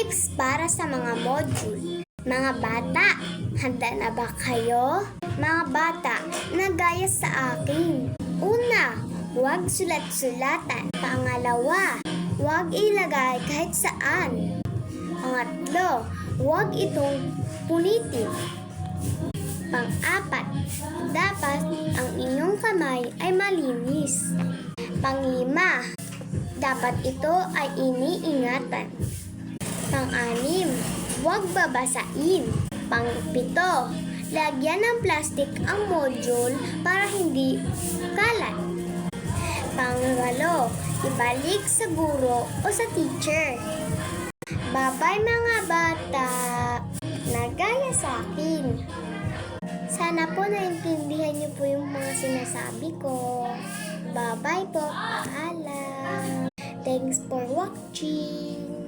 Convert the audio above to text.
Tips para sa mga module. Mga bata, handa na ba kayo? Mga bata, nagaya sa akin. Una, huwag sulat-sulatan. Pangalawa, huwag ilagay kahit saan. Pangatlo, huwag itong punitin. Pang-apat, dapat ang inyong kamay ay malinis. Pang-lima, dapat ito ay iniingatan. Pang-anim, huwag babasain. Pang-pito, lagyan ng plastic ang module para hindi kalat. Pang-walo, ibalik sa guro o sa teacher. Bye-bye mga bata! Nagaya sa akin. Sana po naintindihan niyo po yung mga sinasabi ko. Bye-bye po. Paalam. Thanks for watching.